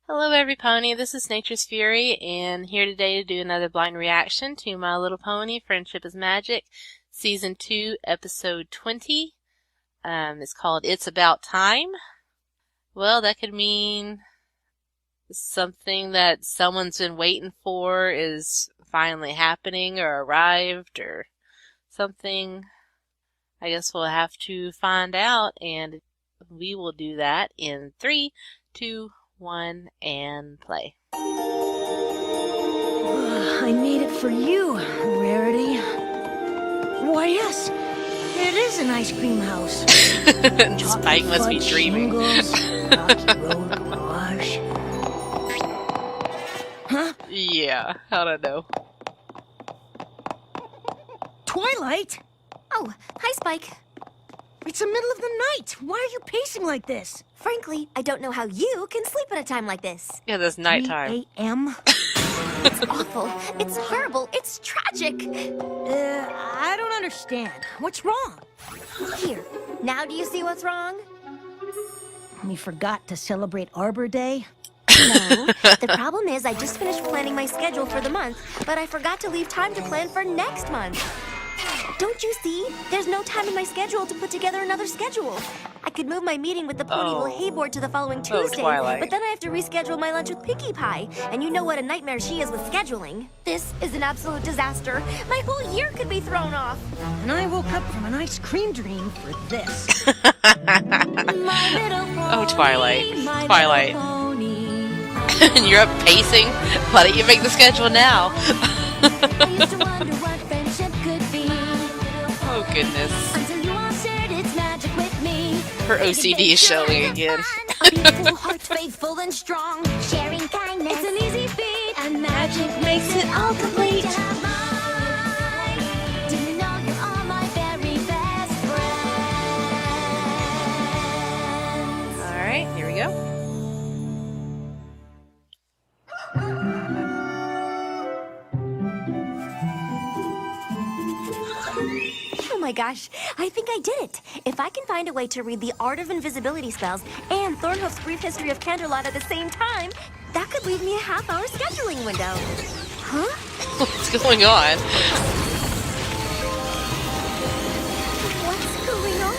Hello everypony, this is Nature's Fury, and here today to do another blind reaction to My Little Pony, Friendship is Magic, Season 2, Episode 20. It's called It's About Time. Well, that could mean something that someone's been waiting for is finally happening or arrived or something. I guess we'll have to find out, and we will do that in 3, 2, 1, and play. I made it for you, Rarity. Why, yes, it is an ice cream house. Spike must be dreaming. Rocky Road Garage. Huh? Yeah, I don't know. Twilight? Oh, hi, Spike. It's the middle of the night. Why are you pacing like this? Frankly, I don't know how you can sleep at a time like this. Yeah, that's nighttime. 3 a.m.? It's awful. It's horrible. It's tragic. I don't understand. What's wrong? Here, now do you see what's wrong? We forgot to celebrate Arbor Day. No, the problem is I just finished planning my schedule for the month, but I forgot to leave time to plan for next month. Don't you see? There's no time in my schedule to put together another schedule. I could move my meeting with the Ponyville Hay Board to the following Tuesday, Twilight. but then I have to reschedule my lunch with Pinkie Pie, and you know what a nightmare she is with scheduling. This is an absolute disaster. My whole year could be thrown off. And I woke up from an ice cream dream for this. Oh, Twilight. Twilight. And you're up pacing? Why don't you make the schedule now? Oh, goodness. Her OCD is showing again. Faithful and strong, sharing kindness. It's an easy feat, and magic makes it all complete. Do you know you're all my very best friends? Alright, here we go. Oh my gosh, I think I did it. If I can find a way to read the Art of Invisibility spells and Thornhoof's Brief History of Canterlot at the same time, that could leave me a half-hour scheduling window. Huh? What's going on? What's going on?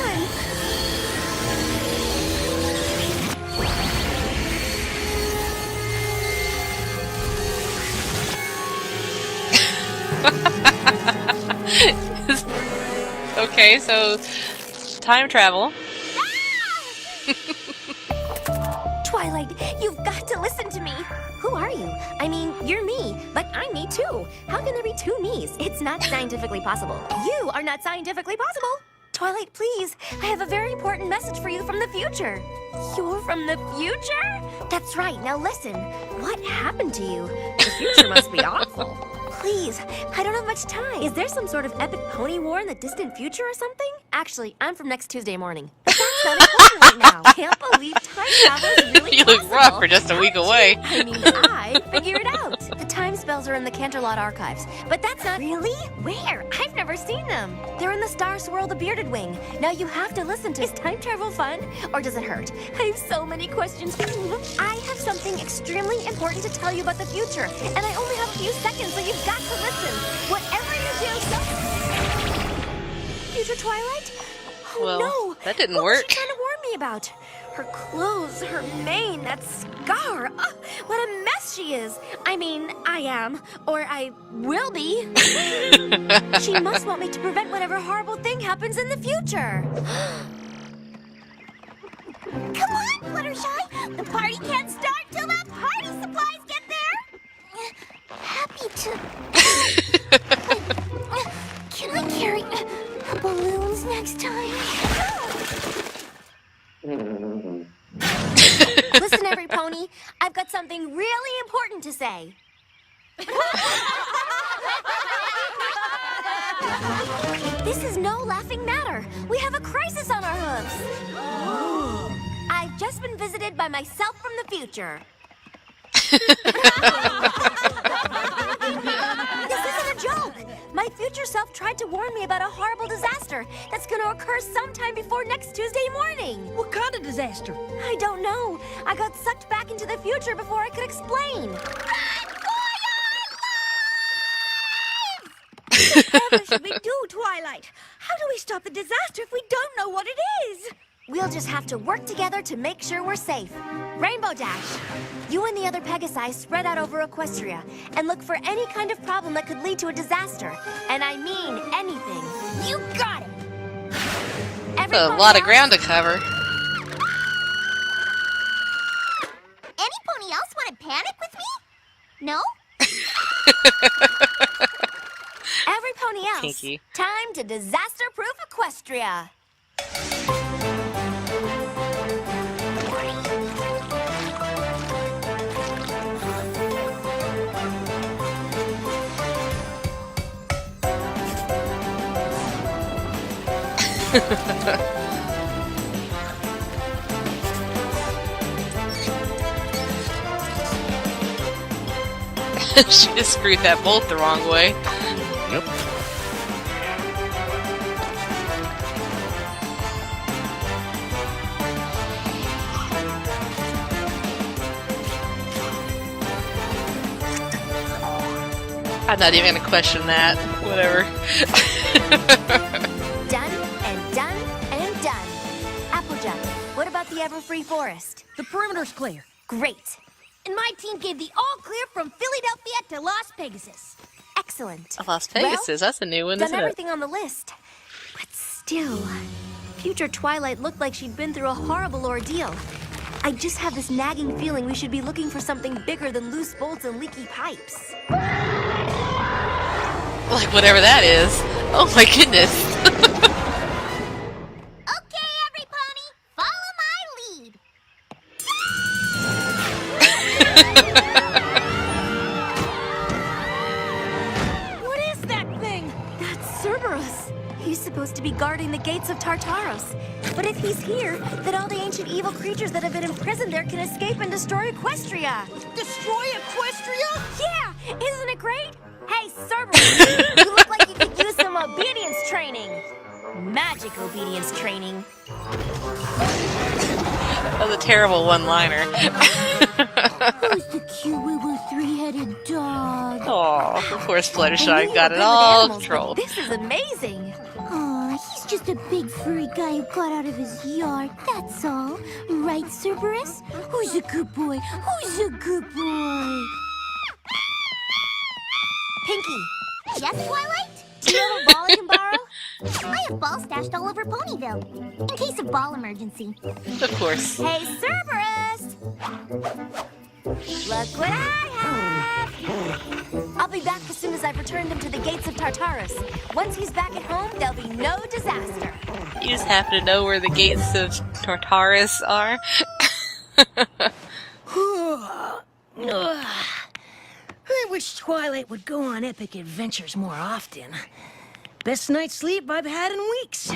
Okay, so time travel. Twilight, you've got to listen to me. Who are you? I mean, you're me, but I'm me too. How can there be two me's? It's not scientifically possible. You are not scientifically possible. Twilight, please. I have a very important message for you from the future. You're from the future? That's right. Now listen. What happened to you? The future must be awful. Please, I don't have much time. Is there some sort of epic pony war in the distant future or something? Actually, I'm from next Tuesday morning. But that's not important right now. Can't believe time travel is really You look rough for just a week away. I mean, I figure it out. The time spells are in the Canterlot archives, but that's not... Really? Where? I've never seen them. They're in the Star Swirl the Bearded Wing. Now you have to listen to... Is time travel fun? Or does it hurt? I have so many questions. I have something extremely important to tell you about the future, and I only have a few seconds, so you've got to listen. Whatever you do, Future Twilight? Oh, Well, no. that didn't What work. was she trying to warn me about? Her clothes, her mane, that scar. What a mess she is. I mean, I am, or I will be. She must want me to prevent whatever horrible thing happens in the future. Come on, Fluttershy. The party can't start till the party supplies get there. Happy to. Can I carry balloons next time? Listen, every pony, I've got something really important to say. This is no laughing matter. We have a crisis on our hooves. I've just been visited by myself from the future. This isn't a joke. My future self tried to warn me about a horrible disaster that's gonna occur sometime before next Tuesday morning. What kind of disaster? I don't know. I got sucked back into the future before I could explain. Whatever should we do, Twilight? How do we stop the disaster if we don't know what it is? We'll just have to work together to make sure we're safe. Rainbow Dash, you and the other Pegasi spread out over Equestria and look for any kind of problem that could lead to a disaster. And I mean anything. You got it! That's a lot of ground to cover. Any pony else want to panic with me? No? Every pony else, Kinky. time to disaster-proof Equestria. She just screwed that bolt the wrong way. Yep. I'm not even gonna question that. Whatever. Done and done and done. Applejack, what about the Everfree Forest? The perimeter's clear. Great. And my team gave the all clear from Philadelphia to Las Pegasus. Excellent. Las Pegasus, that's a new one, Done isn't it? everything on the list. But still, future Twilight looked like she'd been through a horrible ordeal. I just have this nagging feeling we should be looking for something bigger than loose bolts and leaky pipes. Like whatever that is. Oh my goodness. Okay, every pony, follow my lead. What is that thing? That's Cerberus. He's supposed to be guarding the gates of Tartaros. But if he's here, then all the ancient evil creatures that have been imprisoned there can escape and destroy Equestria. Destroy Equestria? Yeah, isn't it great? Hey, Cerberus, you look like you could use some obedience training. Magic obedience training. That was a terrible one-liner. Who's the cute little three-headed dog? Oh, of course I knew Fluttershy you got were it good with all animals, but controlled. This is amazing. Aw, he's just a big furry guy who got out of his yard, that's all. Right, Cerberus? Who's a good boy? Who's a good boy? Pinky, Yes, Twilight? do you have a ball I can borrow? I have balls stashed all over Ponyville, in case of ball emergency. Of course. Hey, Cerberus! Look what I have! I'll be back as soon as I've returned him to the gates of Tartarus. Once he's back at home, there'll be no disaster. You just happen to know where the gates of Tartarus are. I wish Twilight would go on epic adventures more often. Best night's sleep I've had in weeks.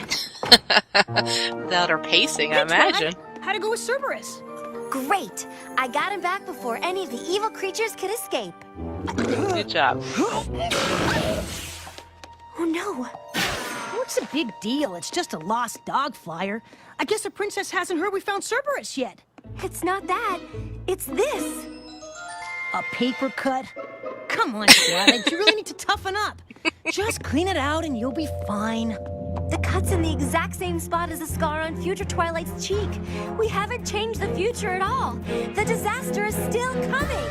Without her pacing, I imagine. How'd it go with Cerberus? Great! I got him back before any of the evil creatures could escape. Good job. Oh no! What's the big deal? It's just a lost dog flyer. I guess the princess hasn't heard we found Cerberus yet. It's not that. It's this. A paper cut? Come on, Twilight, you really need to toughen up. Just clean it out and you'll be fine. The cut's in the exact same spot as the scar on future Twilight's cheek. We haven't changed the future at all. The disaster is still coming.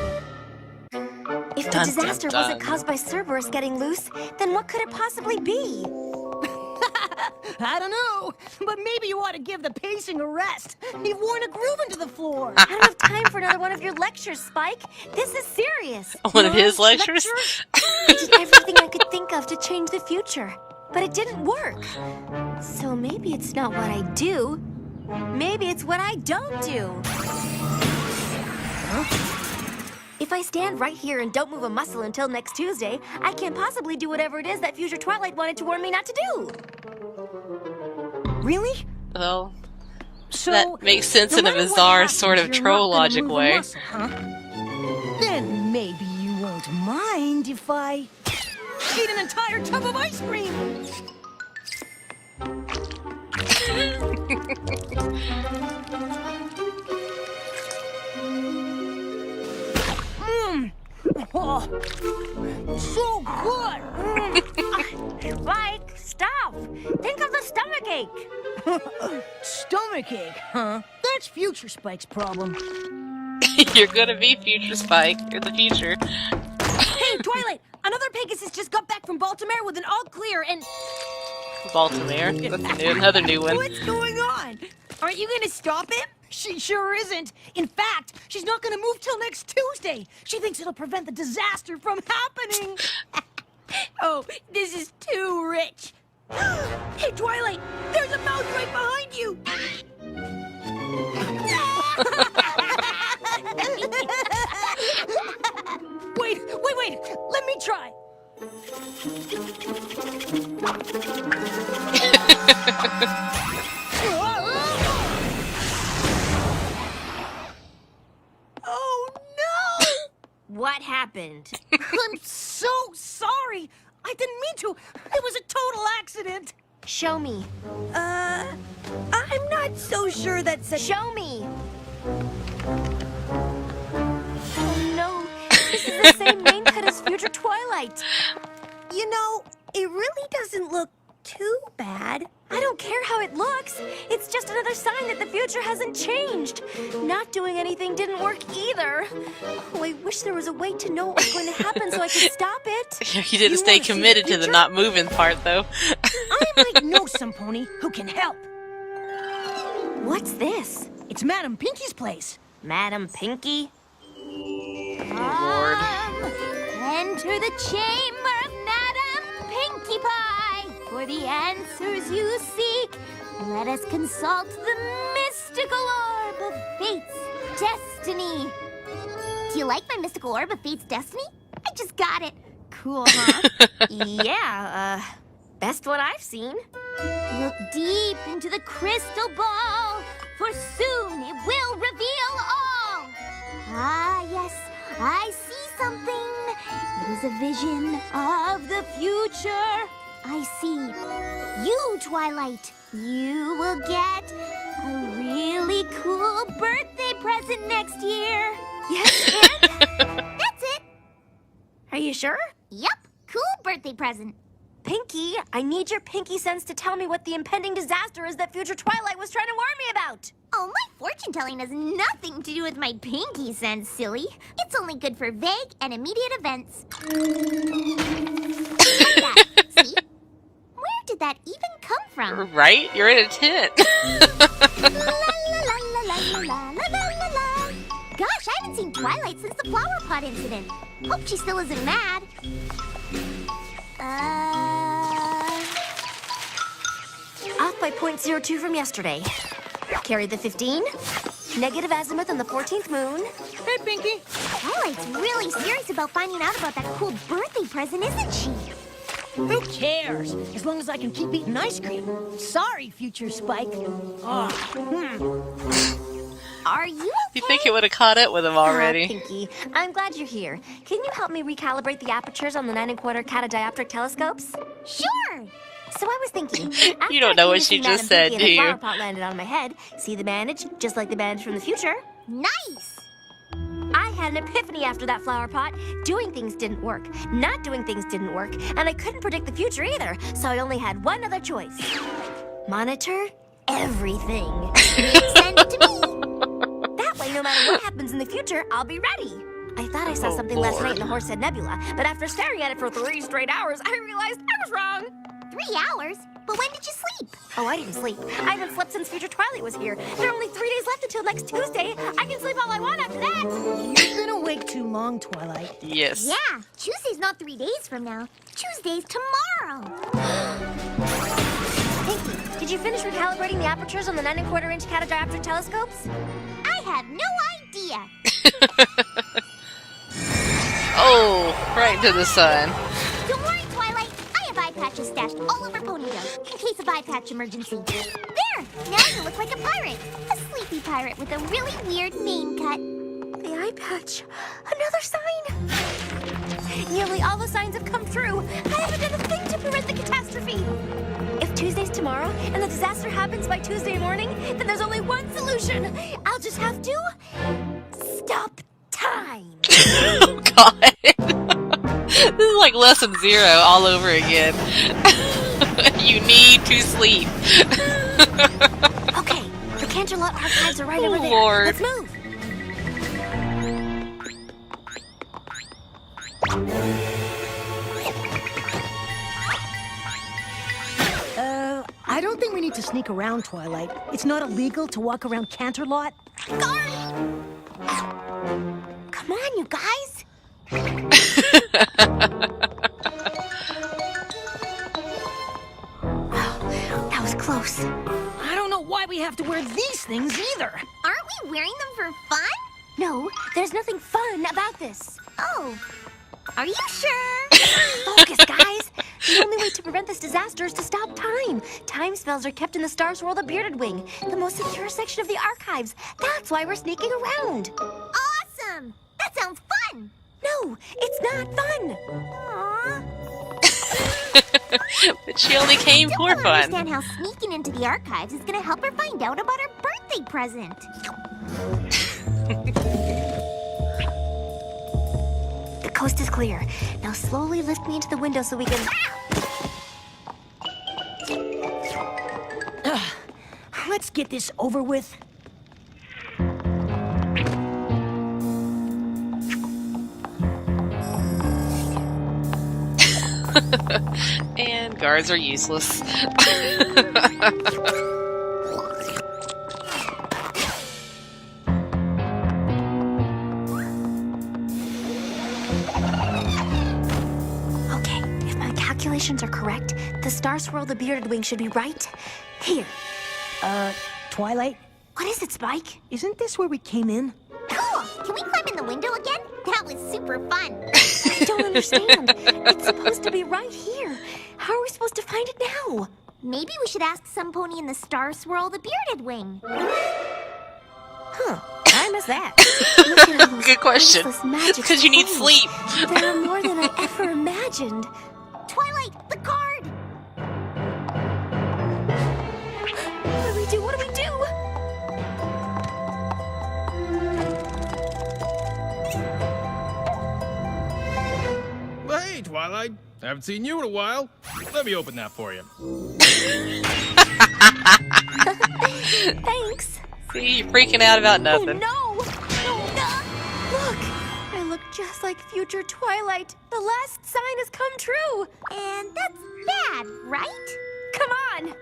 If the Dun, disaster dun, wasn't dun. caused by Cerberus getting loose, then what could it possibly be? I don't know, but maybe you ought to give the pacing a rest. You've worn a groove into the floor. I don't have time for another one of your lectures, Spike. This is serious. One of his lectures? I did everything I could think of to change the future, but it didn't work. So maybe it's not what I do. Maybe it's what I don't do. If I stand right here and don't move a muscle until next Tuesday, I can't possibly do whatever it is that future Twilight wanted to warn me not to do. Really? Well, So that makes sense no in a matter what bizarre happens, sort of you're not troll gonna logic move a way. muscle, huh? Then maybe you won't mind if I Eat an entire tub of ice cream! Oh, so good! Spike, stop! Think of the stomachache! Stomachache, huh? That's Future Spike's problem. You're gonna be Future Spike in the future. Hey, Twilight! Another Pegasus just got back from Baltimore with an all clear and... Baltimore. That's another new one. What's going on? Aren't you gonna stop him? She sure isn't. In fact, she's not gonna move till next Tuesday. She thinks it'll prevent the disaster from happening. Oh, this is too rich. Hey, Twilight, there's a mouse right behind you. Wait, let me try. Oh, no! What happened? I'm so sorry. I didn't mean to. It was a total accident. Show me. I'm not so sure that's a... Show me! Oh no, this is the same main cut as Future Twilight. You know, it really doesn't look too bad. I don't care how it looks. It's just another sign that the future hasn't changed. Not doing anything didn't work either. Oh, I wish there was a way to know what was going to happen so I could stop it. You didn't stay wanna see committed the to the picture? not moving part, though. I might know some pony who can help. What's this? It's Madam Pinky's place. Madam Pinky? Lord. Enter the chamber of Madame Pinkie Pie. For the answers you seek, let us consult the mystical orb of fate's destiny. Do you like my mystical orb of fate's destiny? I just got it. Cool, huh? Yeah, best one I've seen. Look deep into the crystal ball, for soon it will reveal all. Ah, yes, I see something. It is a vision of the future. I see. You, Twilight, you will get a really cool birthday present next year. Yes, and? That's it. Are you sure? Yep, cool birthday present. Pinky, I need your pinky sense to tell me what the impending disaster is that Future Twilight was trying to warn me about. Oh, my fortune telling has nothing to do with my pinky sense, silly. It's only good for vague and immediate events. Like that. See? Where did that even come from? Right? You're in a tent. La la la la la la la la la. Gosh, I haven't seen Twilight since the flower pot incident. Hope she still isn't mad. Off by .02 from yesterday. Carried the 15. Negative azimuth on the 14th moon. Hey, Pinky. Twilight's really serious about finding out about that cool birthday present, isn't she? Who cares? As long as I can keep eating ice cream. Sorry, Future Spike. Are you okay? You think it would have caught up with him Oh, already? Pinky, I'm glad you're here. Can you help me recalibrate the apertures on the 9 1/4 catadioptric telescopes? Sure. So I was thinking, You don't know what she just said, do The you? flower pot landed on my head. See the bandage? Just like the bandage from the future. Nice. I had an epiphany after that flower pot. Doing things didn't work. Not doing things didn't work. And I couldn't predict the future either. So I only had one other choice. Monitor everything. Send it to me. That way, no matter what happens in the future, I'll be ready. I thought I saw something last night in the Horsehead Nebula, but after staring at it for 3 straight hours, I realized I was wrong. 3 hours? But when did you sleep? Oh, I didn't sleep. I haven't slept since Future Twilight was here. There are only 3 days left until next Tuesday. I can sleep all I want after that. You're gonna wait too long, Twilight. Yes. Yeah, Tuesday's not 3 days from now. Tuesday's tomorrow. Pinky, did you finish recalibrating the apertures on the 9 1/4 inch catadioptric telescopes? I have no idea. Oh, right into the sun. Don't worry, Twilight. I have eye patches stashed all over Ponyville in case of eye patch emergency. There! Now you look like a pirate. A sleepy pirate with a really weird name cut. The eye eye patch. Another sign. Nearly all the signs have come true. I haven't done a thing to prevent the catastrophe. If Tuesday's tomorrow and the disaster happens by Tuesday morning, then there's only one solution. I'll just have to stop time. Oh, God. This is like lesson 0 all over again. You need to sleep. Okay, the Canterlot archives are right over there. Lord. Let's move. I don't think we need to sneak around, Twilight. It's not illegal to walk around Canterlot. Guard! Come on, you guys. That was close. I don't know why we have to wear these things either. Aren't we wearing them for fun? No, there's nothing fun about this. Oh, are you sure? Focus, guys. The only way to prevent this disaster is to stop time. Time spells are kept in the Star Swirl, the Bearded Wing, the most secure section of the archives. That's why we're sneaking around. Awesome! That sounds fun! No, it's not fun. Aww. But she only came for Don't fun. understand how sneaking into the archives is gonna help her find out about her birthday present. The coast is clear. Now slowly lift me into the window so we can... Let's get this over with. And guards are useless. Okay, if my calculations are correct, the Star Swirl, the Bearded Wing should be right here. Twilight, What is it, Spike? isn't this where we came in? Cool! Can we climb in the window again? That was super fun. I don't understand. It's supposed to be right here. How are we supposed to find it now? Maybe we should ask some pony in the Star Swirl, the Bearded Wing. Huh, I missed that. Look at all those Good question. priceless magic Because you need stones. sleep. There are more than I ever imagined. Twilight, the card! What do we do? What do we do? Hey, Twilight. Haven't seen you in a while. Let me open that for you. Thanks. See, you're freaking out about Oh nothing. no! Look! I look just like future Twilight. The last sign has come true. And that's bad, right? Come on!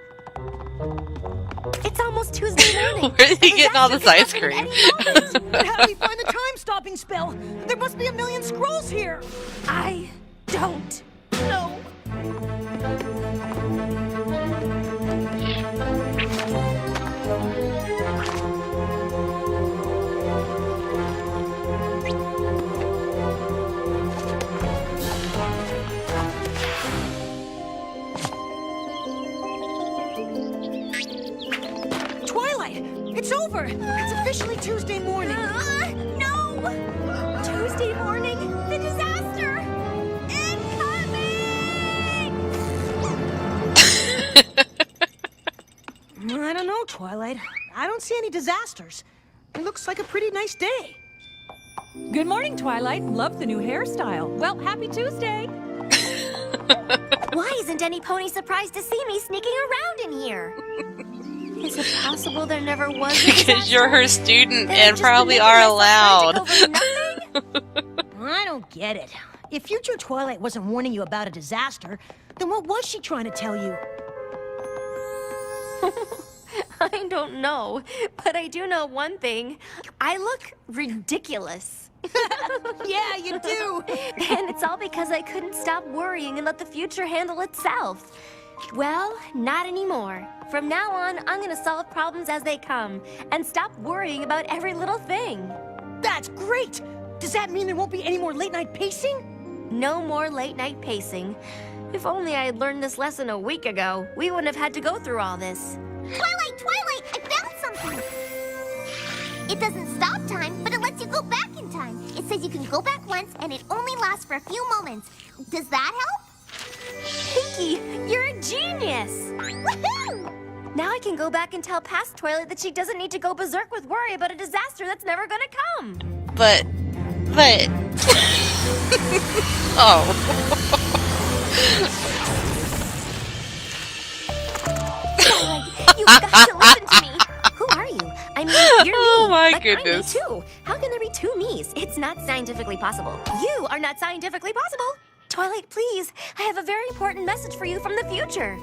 It's almost Tuesday morning. Where are you getting all The this ice disaster could cream? happen at any moment. But how do we find the time-stopping spell? There must be a million scrolls here. I don't know. Twilight, it's over. It's officially Tuesday morning. No! Tuesday morning, the disaster! Incoming! I don't know, Twilight. I don't see any disasters. It looks like a pretty nice day. Good morning, Twilight. Love the new hairstyle. Well, happy Tuesday. Why isn't any pony surprised to see me sneaking around in here? Is it possible there never was a Because disaster? you're her student That I've and just been probably making are myself allowed. frantic over nothing? I don't get it. If future Twilight wasn't warning you about a disaster, then what was she trying to tell you? I don't know, but I do know one thing. I look ridiculous. Yeah, you do. And it's all because I couldn't stop worrying and let the future handle itself. Well, not anymore. From now on, I'm gonna solve problems as they come and stop worrying about every little thing. That's great. Does that mean there won't be any more late-night pacing? No more late-night pacing. If only I had learned this lesson a week ago, we wouldn't have had to go through all this. Twilight, Twilight, I found something! It doesn't stop time, but it lets you go back in time. It says you can go back once and it only lasts for a few moments. Does that help? Pinky, you're a genius! Woohoo! Now I can go back and tell past Twilight that she doesn't need to go berserk with worry about a disaster that's never gonna come. But... Oh. Twilight, you've got to listen to me. Who are you? I mean, you're me. Oh my but goodness. I'm me too. How can there be two me's? It's not scientifically possible. You are not scientifically possible. Twilight, please. I have a very important message for you from the future.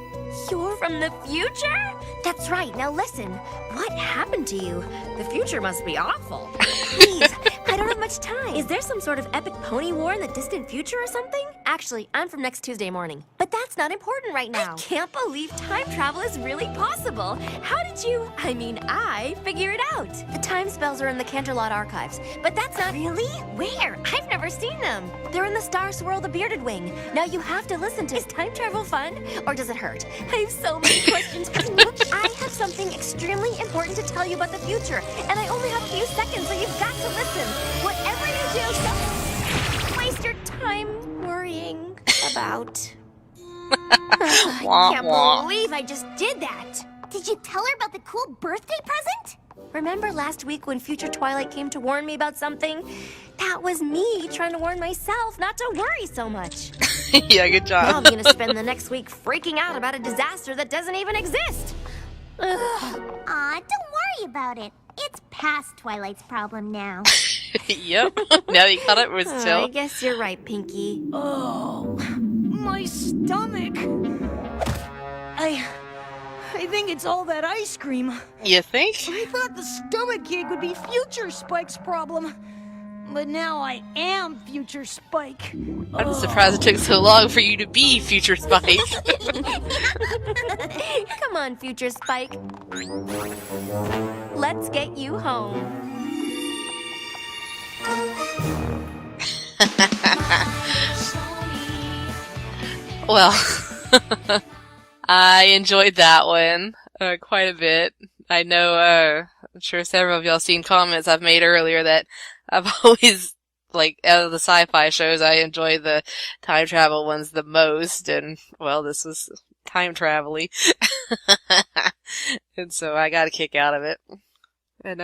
You're from the future? That's right. Now listen. What happened to you? The future must be awful. Please, I don't have much time. Is there some sort of epic pony war in the distant future or something? Actually, I'm from next Tuesday morning. But that's not important right now. I can't believe time travel is really possible. How did you, I figure it out. The time spells are in the Canterlot archives. But that's not... Really? Where? I've never seen them. They're in the Star Swirl the Bearded Wing. Now you have to listen to... Is time travel fun? Or does it hurt? I have so many questions. I have something extremely important to tell you about the future. And I only have a few seconds, so you've got to listen. Whatever you do, don't waste your time worrying about. I can't believe I just did that. Did you tell her about the cool birthday present? Remember last week when future Twilight came to warn me about something? That was me trying to warn myself not to worry so much. Yeah, good job. Now I'm gonna spend the next week freaking out about a disaster that doesn't even exist. Ugh. Aw, don't worry about it. It's past Twilight's problem now. Yep. Now you caught up with I still. guess you're right, Pinky. Oh, my stomach. I think it's all that ice cream. You think? I thought the stomach ache would be Future Spike's problem. But now I am Future Spike. I'm surprised it took so long for you to be Future Spike. Come on, Future Spike. Let's get you home. Well, I enjoyed that one quite a bit. I know, I'm sure several of y'all seen comments I've made earlier that I've always, like, out of the sci-fi shows, I enjoy the time travel ones the most, and, well, this was time travel-y. And so I got a kick out of it. And,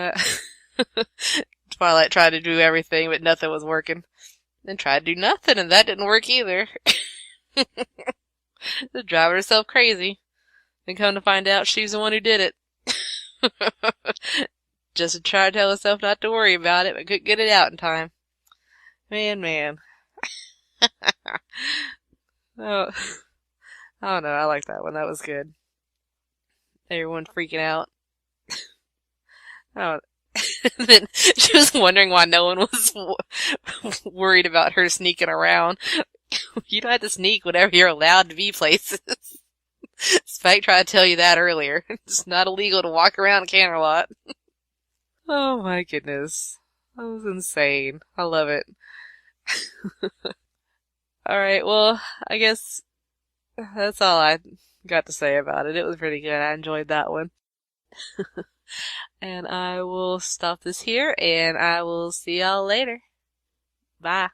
Twilight tried to do everything, but nothing was working. Then tried to do nothing, and that didn't work either. Just driving herself crazy. And come to find out she's the one who did it. Just to try to tell herself not to worry about it, but couldn't get it out in time. Man. Oh, I don't know, I like that one. That was good. Everyone freaking out. Oh, then she was wondering why no one was worried about her sneaking around. You don't have to sneak whenever you're allowed to be places. Spike tried to tell you that earlier. It's not illegal to walk around Canterlot. Oh my goodness. That was insane. I love it. Alright, well, I guess that's all I got to say about it. It was pretty good. I enjoyed that one. And I will stop this here, and I will see y'all later. Bye.